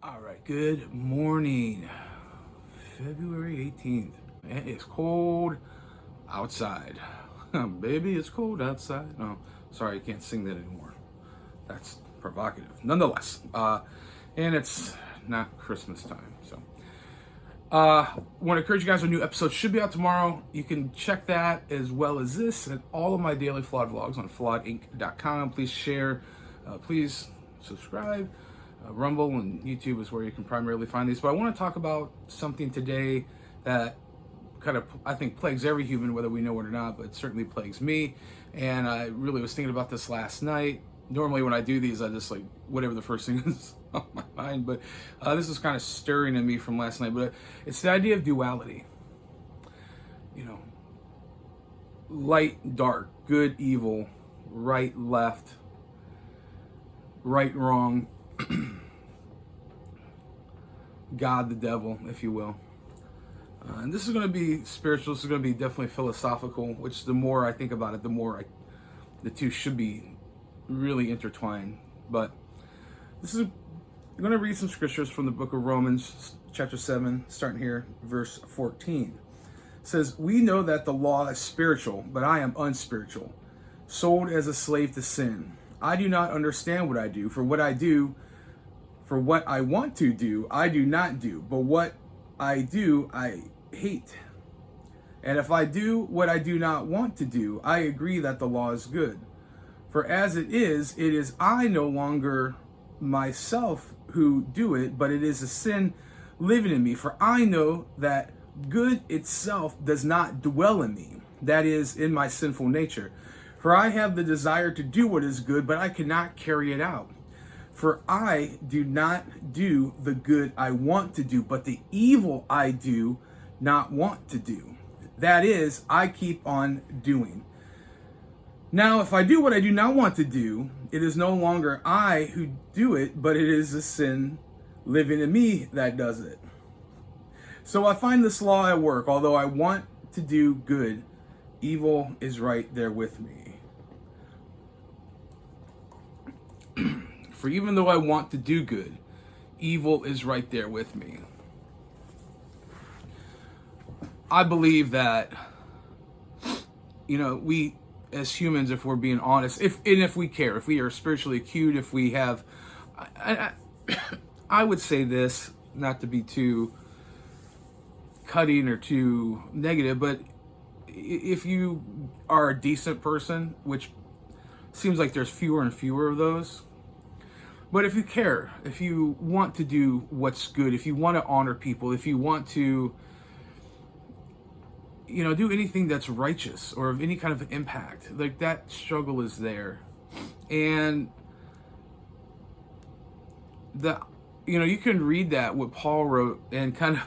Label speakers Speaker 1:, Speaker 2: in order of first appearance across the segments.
Speaker 1: All right, good morning. February 18th. It is cold outside. Baby, it's cold outside. No, sorry, I can't sing that anymore. That's provocative. Nonetheless, and it's not Christmas time. So, want to encourage you guys, a new episode should be out tomorrow. You can check that as well as this and all of my daily Flawed vlogs on flawedinc.com. Please share, please subscribe. Rumble and YouTube is where you can primarily find these. But I want to talk about something today that kind of, I think, plagues every human, whether we know it or not, but it certainly plagues me. And I really was thinking about this last night. Normally when I do these, I just like whatever the first thing is on my mind. But this is kind of stirring in me from last night. But it's the idea of duality. You know, light, dark, good, evil, right, left, right, wrong. God, the devil, if you will. And this is going to be spiritual. This is going to be definitely philosophical, which the more I think about it, the more the two should be really intertwined. But I'm going to read some scriptures from the book of Romans, chapter 7, starting here, verse 14. It says, "We know that the law is spiritual, but I am unspiritual, sold as a slave to sin. I do not understand what I do, for what I want to do, I do not do. But what I do, I hate. And if I do what I do not want to do, I agree that the law is good. For as it is I no longer myself who do it, but it is a sin living in me. For I know that good itself does not dwell in me, that is, in my sinful nature. For I have the desire to do what is good, but I cannot carry it out. For I do not do the good I want to do, but the evil I do not want to do. That is, I keep on doing. Now, if I do what I do not want to do, it is no longer I who do it, but it is the sin living in me that does it. So I find this law at work. Although I want to do good, evil is right there with me. For even though I want to do good, evil is right there with me." I believe that, we as humans, if we're being honest, if we care, if we are spiritually acute, if we have, I would say this, not to be too cutting or too negative, but if you are a decent person, which seems like there's fewer and fewer of those, but if you care, if you want to do what's good, if you want to honor people, if you want to, do anything that's righteous or of any kind of impact, like that struggle is there. And you can read that, what Paul wrote, and kind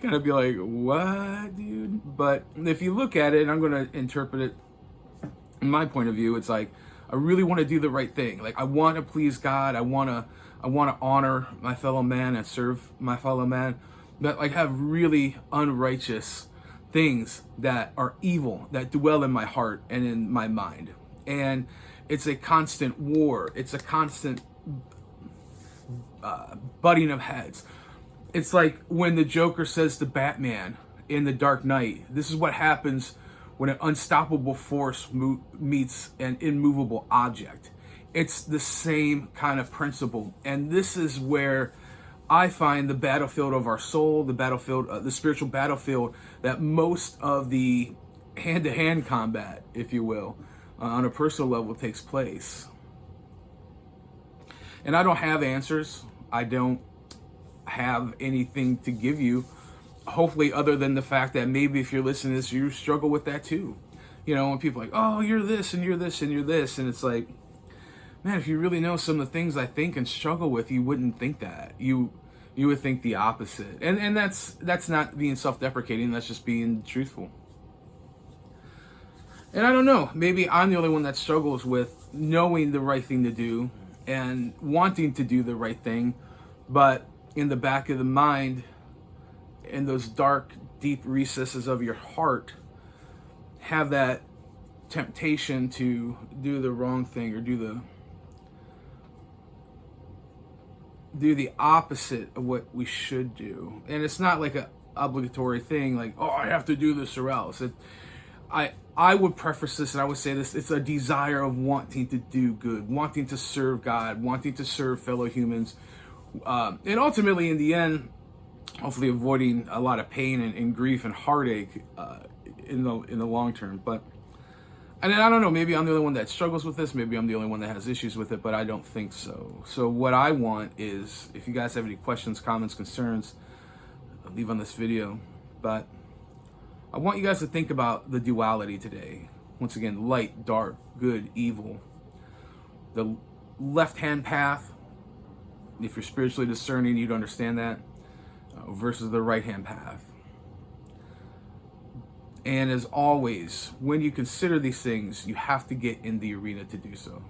Speaker 1: of be like, what, dude? But if you look at it, and I'm going to interpret it in my point of view, it's like, I really want to do the right thing. Like, I want to please God. I want to honor my fellow man and serve my fellow man. But like, have really unrighteous things that are evil, that dwell in my heart and in my mind. And it's a constant war. It's a constant butting of heads. It's like when the Joker says to Batman in The Dark Knight, this is what happens when an unstoppable force meets an immovable object. It's the same kind of principle. And this is where I find the battlefield of our soul, the spiritual battlefield, that most of the hand-to-hand combat, if you will, on a personal level takes place. And I don't have answers. I don't have anything to give you, hopefully, other than the fact that maybe if you're listening to this, you struggle with that too. When people are like, oh, you're this and you're this and you're this, and it's like, man, if you really know some of the things I think and struggle with, you wouldn't think that. You would think the opposite. And that's not being self-deprecating, that's just being truthful. And I don't know, maybe I'm the only one that struggles with knowing the right thing to do and wanting to do the right thing, but in the back of the mind, in those dark, deep recesses of your heart, have that temptation to do the wrong thing or do do the opposite of what we should do. And it's not like a obligatory thing, like, oh, I have to do this or else. I would preface this and I would say this: it's a desire of wanting to do good, wanting to serve God, wanting to serve fellow humans, and ultimately, in the end, hopefully avoiding a lot of pain and grief and heartache in the long term. But and I don't know, maybe I'm the only one that struggles with this, maybe I'm the only one that has issues with it, but I don't think so. So what I want is, if you guys have any questions, comments, concerns, leave on this video. But I want you guys to think about the duality today. Once again, light, dark, good, evil. The left-hand path, if you're spiritually discerning, you'd understand that, versus the right-hand path. And as always, when you consider these things, you have to get in the arena to do so.